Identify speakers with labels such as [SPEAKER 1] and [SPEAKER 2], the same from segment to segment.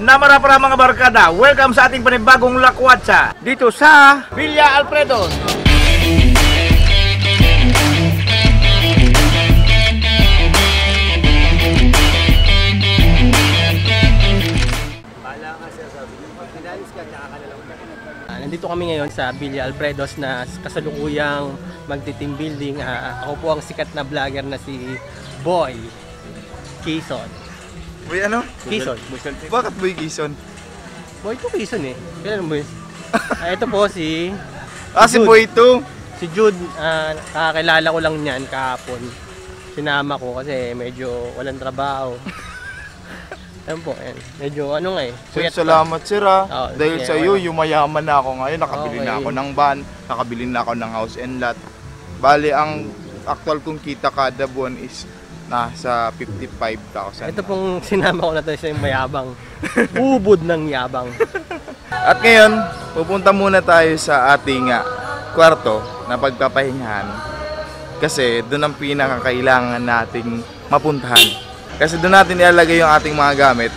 [SPEAKER 1] Namara mga barkada, welcome sa ating panibagong lakwatsa dito sa Villa Alfredos.
[SPEAKER 2] Nandito kami ngayon sa Villa Alfredos na kasalukuyang magti-team building. Ako po ang sikat na vlogger na si Boy Quezon.
[SPEAKER 3] Boy ano?
[SPEAKER 2] Quezon.
[SPEAKER 3] Bakit Boy Quezon?
[SPEAKER 2] Boy to Quezon eh. Kailan mo yun? Ito po si...
[SPEAKER 3] si Boy to.
[SPEAKER 2] Si Jude. Kakakilala ko lang niyan kahapon. Sinama ko kasi medyo walang trabaho. Ayan po, ayan. Medyo ano nga eh.
[SPEAKER 3] Salamat sir dahil
[SPEAKER 2] sige,
[SPEAKER 3] sa iyo, yumayaman na ako ngayon. Nakabili
[SPEAKER 2] okay
[SPEAKER 3] na ako ng van, nakabili na ako ng house and lot. Bali, ang actual kong kita kada buwan is nasa 55,000.
[SPEAKER 2] Ito pong sinama ko na tayo sa yung mayabang. Ubod ng yabang.
[SPEAKER 3] At ngayon, pupunta muna tayo sa ating kwarto na pagpapahingahan. Kasi doon ang pinakakailangan nating mapuntahan. Kasi doon natin ilalagay yung ating mga gamit.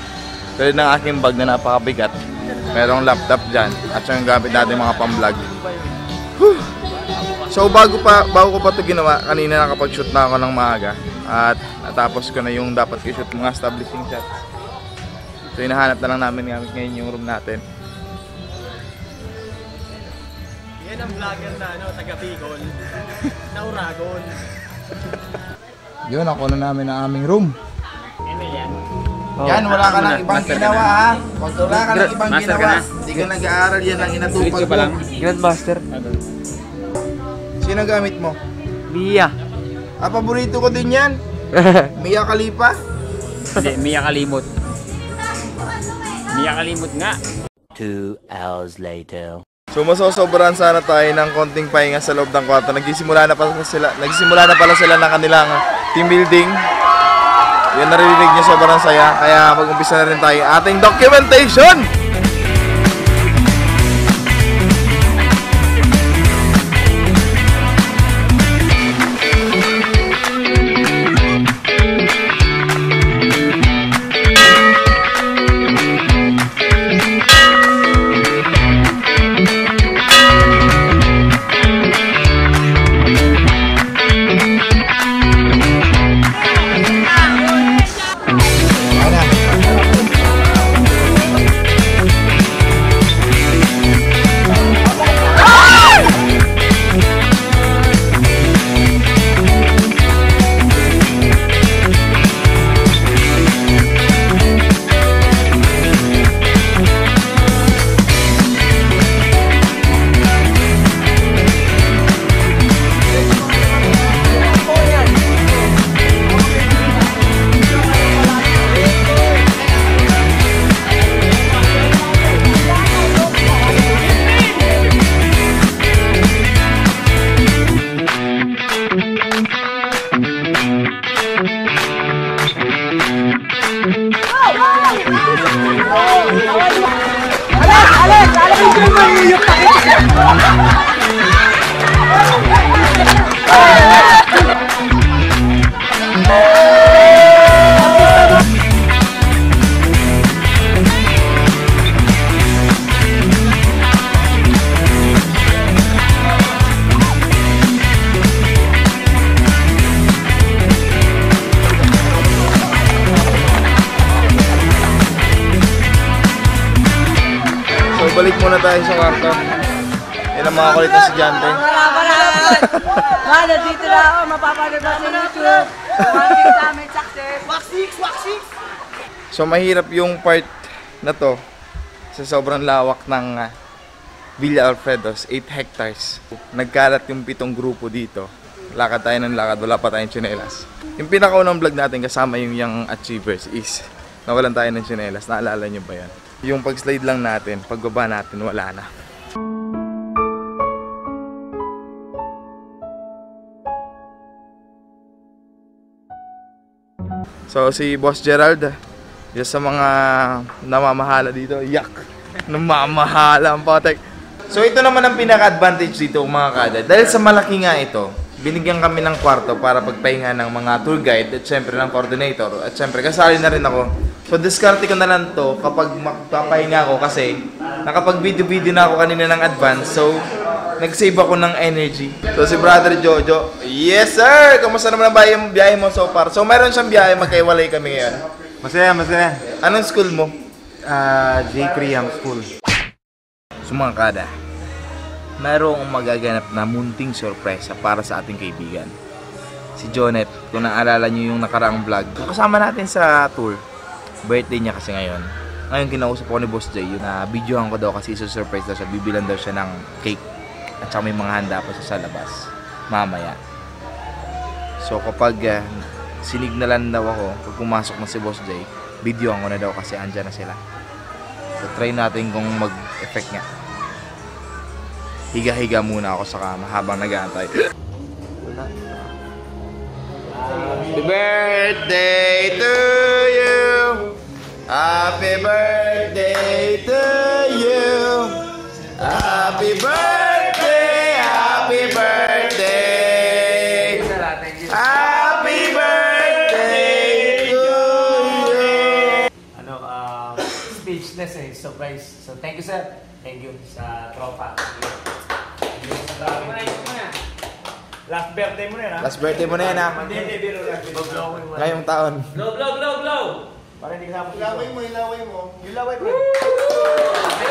[SPEAKER 3] Tulad ng aking bag na napakabigat. Merong laptop dyan. At yung gamit natin mga pang-vlog. So bago ko pa ito ginawa, kanina nakapag-shoot na ako ng maaga. At natapos ko na yung dapat i-shoot mga establishing shots. So hinahanap na lang namin gamit ngayon yung room natin.
[SPEAKER 2] Yan ang vlogger na taga Bicol. Na Uragon.
[SPEAKER 3] Yun, ako na namin ang aming room.
[SPEAKER 2] Oh,
[SPEAKER 3] yan, wala ka nang ibang ginawa ha. Pag wala ka nang ibang ginawa, hindi ka nag-aaral, yan ang inatupag mo.
[SPEAKER 2] Grandmaster.
[SPEAKER 3] Sino gamit mo?
[SPEAKER 2] Mia.
[SPEAKER 3] Paborito ko din yan. Mia Khalifa?
[SPEAKER 4] Hindi, Mia Kalimot. Mia Kalimot nga.
[SPEAKER 5] 2 hours later.
[SPEAKER 3] So masosobrahan sana tayo ng konting pahinga sa loob ng kwarto. Nagsisimula na pala sila ng kanilang team building. Yan, naririnig niyo, sobrang saya. Kaya mag-umpisa na rin tayo ating documentation! Balik muna tayo sa kwarto. Yan ang mga kulit na estudyante.
[SPEAKER 6] Mana dito na ako, mapapanood na sa YouTube. One namin success. Wax 6.
[SPEAKER 3] So mahirap yung part na to sa sobrang lawak ng Villa Alfredos, 8 hectares. Nagkalat yung 7 grupo dito. Lakad tayo ng lakad, wala pa tayong tsinelas. Yung pinakaunang vlog natin kasama yung Young Achievers is nawalan tayo ng tsinelas. Naalala nyo ba yan? Yung pag-slide lang natin, pagbaba natin, wala na. So si Boss Gerald, yung sa mga namamahala dito, yak! Namamahala ang patek. So ito naman ang pinaka-advantage dito mga kada. Dahil sa malaki nga ito, binigyan kami ng kwarto para pagpahinga ng mga tour guide at syempre ng coordinator. At syempre kasali na rin ako So, diskarte ko na lang to kapag magpapahinga ako kasi nakapag-video-video na ako kanina ng advance. So, nag-save ako ng energy. So, si Brother Jojo, yes sir! Kamusta naman ang biyahe mo so far? So, meron siyang biyahe, magkaiwalay kami ngayon.
[SPEAKER 1] Masaya, masaya.
[SPEAKER 3] Anong school mo?
[SPEAKER 1] J. Kriam School.
[SPEAKER 3] So, mga kada, mayroong magaganap na munting sorpresa para sa ating kaibigan. Si Jonet, kung naalala nyo yung nakaraang vlog, kasama natin sa tour. Birthday niya kasi ngayon. Ngayon kinausap ko ni Boss Jay, yun na videohan ko daw kasi surprise daw siya, bibilan daw siya ng cake. At saka may mga handa pa siya sa labas. Mamaya. So kapag sinignalan daw ako, pag pumasok na si Boss Jay, videohan ko na daw kasi andyan na sila. So try natin kung mag-effect nga. Higa-higa muna ako sa kama habang nag-aantay. Happy birthday to you. Happy birthday to you. Happy birthday, happy birthday. Happy birthday to you.
[SPEAKER 6] Speechless surprise. So thank you sir. Thank you sa tropa. Last birthday mo na yan ha?
[SPEAKER 3] Last birthday mo na yan ha?
[SPEAKER 6] Hindi, biro lang.
[SPEAKER 3] Ngayong taon.
[SPEAKER 6] Blow! Para hindi ka sa ilaway mo. Ilaway mo.
[SPEAKER 3] Happy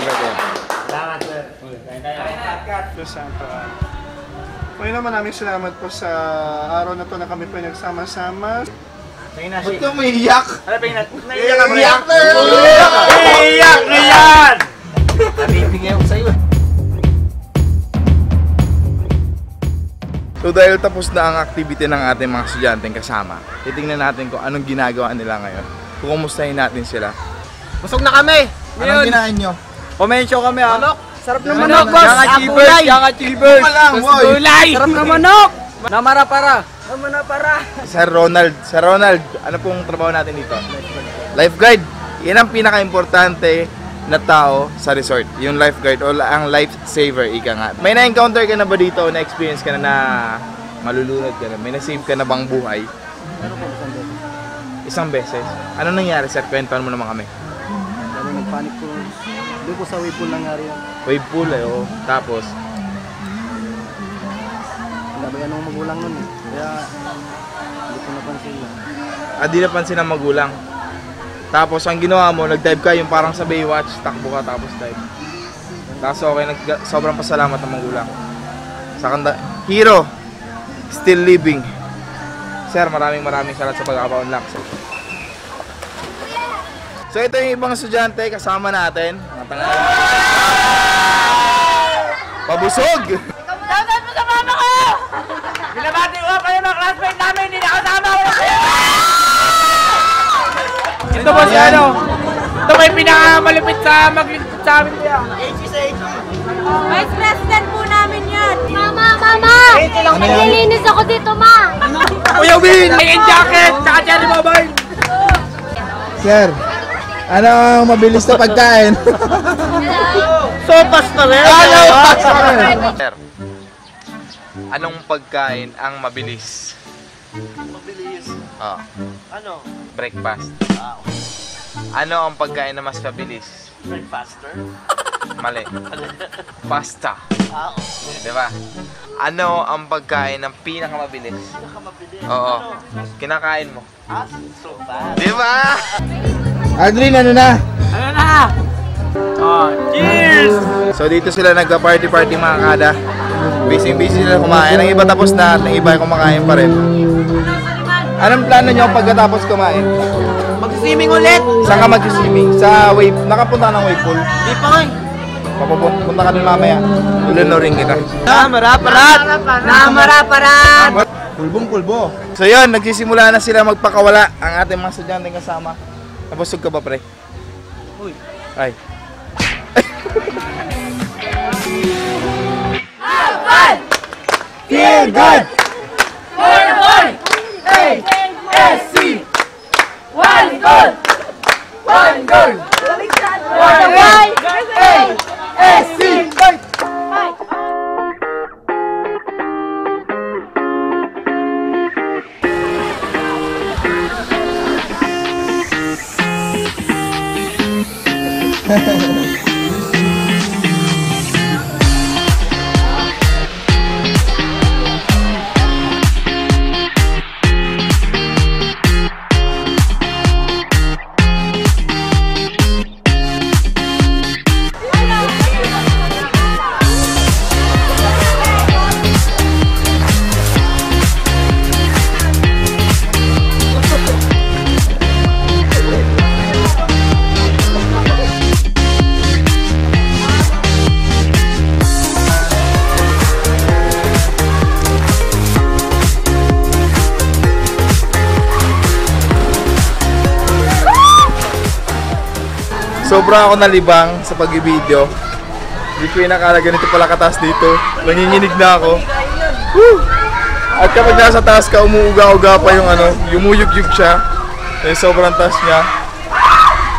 [SPEAKER 3] birthday.
[SPEAKER 6] Salamat sir.
[SPEAKER 7] Diyos Santo. Ngayon naman namin salamat po sa araw na to na kami po nagsama-sama.
[SPEAKER 3] Ba't ka umiiyak?
[SPEAKER 6] Ano pa yung
[SPEAKER 3] Iyak na yan!
[SPEAKER 1] Iyak na yan!
[SPEAKER 6] nabibigay ako sa'yo?
[SPEAKER 3] So dahil tapos na ang activity ng ating mga estudyanteng kasama, titingnan natin kung anong ginagawa nila ngayon. Kukumustahin natin sila.
[SPEAKER 2] Busog na kami!
[SPEAKER 3] Anong ginahin nyo?
[SPEAKER 2] Komensyo kami ha. Manok! Sarap ng
[SPEAKER 6] manok, boss!
[SPEAKER 2] Yang achievers! Yang achievers! Gulay! Sarap ng manok! Namara para!
[SPEAKER 3] Sir Ronald, ano pong trabaho natin dito? Lifeguard. Yan ang pinaka-importante na tao sa resort. Yung lifeguard o ang lifesaver, ika nga. May na-encounter ka na ba dito o na-experience ka na malulunod ka na? May na-save ka na bang buhay? Isang beses. Ano nangyari, sir? Kwentuhan mo naman kami.
[SPEAKER 7] Kami nagpanik po. Doon po sa wave pool nangyari yan.
[SPEAKER 3] Wave pool eh, oh. Tapos,
[SPEAKER 7] Nabayan ng magulang nun eh. Kaya hindi ko napansin na.
[SPEAKER 3] di napansin ng magulang. Tapos, ang ginawa mo, nag-dive ka, yung parang sa Baywatch, takbo ka, tapos dive. Tapos okay, sobrang pasalamat ng magulang. Sa kanda, hero, still living. Sir, maraming salamat sa pagkakapaunlak. So ito yung ibang estudyante kasama natin. Pabusog!
[SPEAKER 6] Dapat mo sa mama ko! Binabati ko kayo ng classmate namin, hindi na kasama ko!
[SPEAKER 2] Ito po si ano? Ito may pinakamalupit sa maglingkod sa amin niya.
[SPEAKER 8] Vice President po namin yan. Mama! Naglilinis ako dito, ma!
[SPEAKER 2] Kuya Win! May jacket! Tsaka cherry mobile!
[SPEAKER 3] Sir, ano ang mabilis na pagkain?
[SPEAKER 2] Sopas na rin!
[SPEAKER 3] Sir, anong pagkain ang mabilis?
[SPEAKER 6] Mabilis.
[SPEAKER 3] Oh,
[SPEAKER 6] Ano?
[SPEAKER 3] breakfast. Ano ang pagkain na mas mabilis?
[SPEAKER 6] Breakfaster?
[SPEAKER 3] Mali. Pasta.
[SPEAKER 6] Oo.
[SPEAKER 3] Diba? Ano ang pagkain ng pinakamabilis?
[SPEAKER 6] Nakamabilis.
[SPEAKER 3] Oo. Kinakain mo.
[SPEAKER 6] Sopa.
[SPEAKER 3] Diba? Aldrin, ano na?
[SPEAKER 2] Ano na? Oh, cheers!
[SPEAKER 3] So dito sila nagka-party mga kada. Busy sila kumain. Ang iba tapos na, ang iba ay kumakain pa rin. Anong plano nyo pagkatapos kumain?
[SPEAKER 2] Mag-swimming ulit!
[SPEAKER 3] Saan ka mag-swimming? Sa wave, nakapunta ng wave pool?
[SPEAKER 2] Di pa kayo!
[SPEAKER 3] Punta ka dun mamaya. Ulunurin kita.
[SPEAKER 2] Namara parat!
[SPEAKER 3] Pulbong-pulbo. So yun, nagsisimula na sila magpakawala ang ating mga estudyante kasama. Nabusog ka ba, pre?
[SPEAKER 2] Uy.
[SPEAKER 3] Ay. Feel good! Sobra ako nalibang sa pag-video. Hindi ko inakala ganito pala kataas dito. Nanginginig na ako. Woo! At kapag nasa taas ka, umuuga-uga pa yung yumuyug-yug siya. Eh, sobrang taas niya.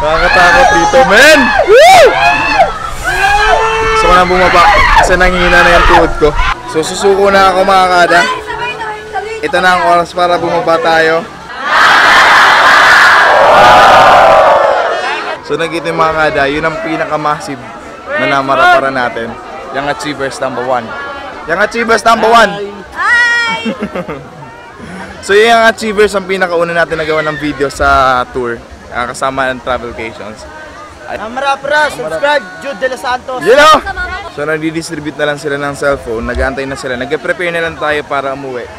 [SPEAKER 3] Nakakatakot dito, men! Woo! Gusto ko na bumaba kasi nanghihina na yung tuhod ko. So susuko na ako mga kada. Ito na ang oras para bumaba tayo. So nakita yung mga kada, yun ang pinaka-massive na namarapara natin. Yung Achievers number 1. Yung Achievers number 1!
[SPEAKER 8] Hi!
[SPEAKER 3] So yung Achievers ang pinakauna natin nagawa ng video sa tour. Kasama ng Travelcations.
[SPEAKER 6] Marapara, subscribe, Jude De Los Santos.
[SPEAKER 3] You know? So nadi-distribute na lang sila ng cellphone, nag-aantay na sila. Nag-prepare na lang tayo para umuwi.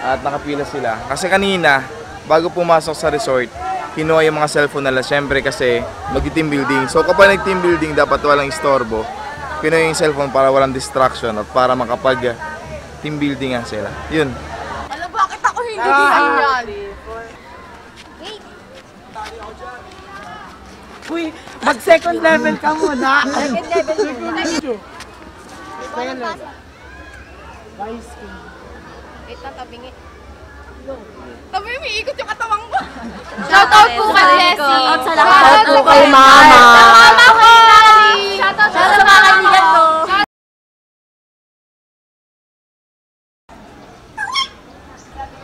[SPEAKER 3] At nakapila sila. Kasi kanina, bago pumasok sa resort, kinuha yung mga cellphone nila, syempre kasi mag-team building. So kapag nag-team building, dapat walang istorbo. Kinuha yung cellphone para walang distraction at para makapag-team building nga sila. Yun.
[SPEAKER 8] Alam, bakit ako hindi ganyan?
[SPEAKER 6] Uy, mag-second level ka muna.
[SPEAKER 8] Second level muna. Wait lang, tabingi. Tabi, may ikot yung katawang mo. Shoutout po kay Jessie. Shoutout sa lahat. Shoutout po kay Mama. Mama ko. Shoutout sa mga kaibigan ko.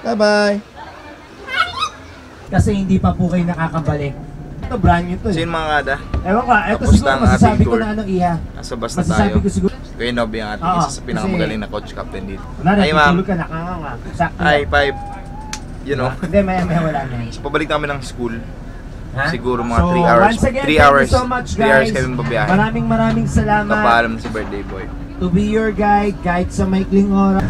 [SPEAKER 3] Bye-bye!
[SPEAKER 9] Kasi hindi pa po kayo nakakabalik. Ito, brand new to.
[SPEAKER 3] So yun mga kada,
[SPEAKER 9] Ewan ko, ito
[SPEAKER 3] tapos
[SPEAKER 9] siguro
[SPEAKER 3] na ang
[SPEAKER 9] masasabi
[SPEAKER 3] ating
[SPEAKER 9] ko
[SPEAKER 3] tour.
[SPEAKER 9] na ano, Iha.
[SPEAKER 3] nasa bus na
[SPEAKER 9] Masasabi
[SPEAKER 3] tayo.
[SPEAKER 9] ko siguro.
[SPEAKER 3] Kuya Nobby ang ating
[SPEAKER 9] Oo,
[SPEAKER 3] isa sa pinakamagaling na coach captain dito.
[SPEAKER 9] Wala na,
[SPEAKER 3] Hi ma'am!
[SPEAKER 9] tutulog ka, nakanganga. Sakto.
[SPEAKER 3] Hi, 5. You know,
[SPEAKER 9] Hindi, may wala na eh.
[SPEAKER 3] so pabalik namin ng school.
[SPEAKER 9] Ha?
[SPEAKER 3] Siguro mga
[SPEAKER 9] So,
[SPEAKER 3] 3 hours.
[SPEAKER 9] once again,
[SPEAKER 3] 3
[SPEAKER 9] thank
[SPEAKER 3] hours.
[SPEAKER 9] you so much,
[SPEAKER 3] 3 hours
[SPEAKER 9] guys.
[SPEAKER 3] kami babiyahe.
[SPEAKER 9] Maraming salamat.
[SPEAKER 3] Kapaalam si birthday boy.
[SPEAKER 9] To be your guide, kahit sa maikling oras.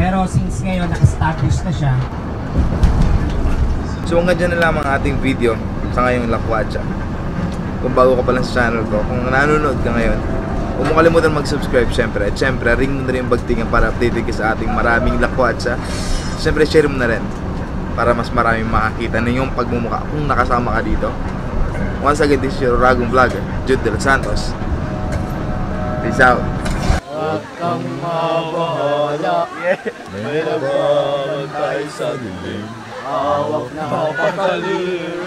[SPEAKER 9] Pero since ngayon, naka-establish na siya.
[SPEAKER 3] So hanggang dyan na lang ang ating video sa ngayong Lakwatsa. Kung bago ka pa lang sa channel ko, kung nanonood ka ngayon, huwag mo kalimutan mag-subscribe syempre. At syempre, ring mo na rin yung bagtingan para updated ka sa ating maraming Lakwatsa. Syempre, share mo na rin para mas maraming makakita na yung pagmumukha kung nakasama ka dito. Once again, this is your Ragong Vlogger, Jude De Los Santos. Peace out.
[SPEAKER 2] Huwag kang mabahala. May nabawal tayo sa dilim. Hawak na patalim.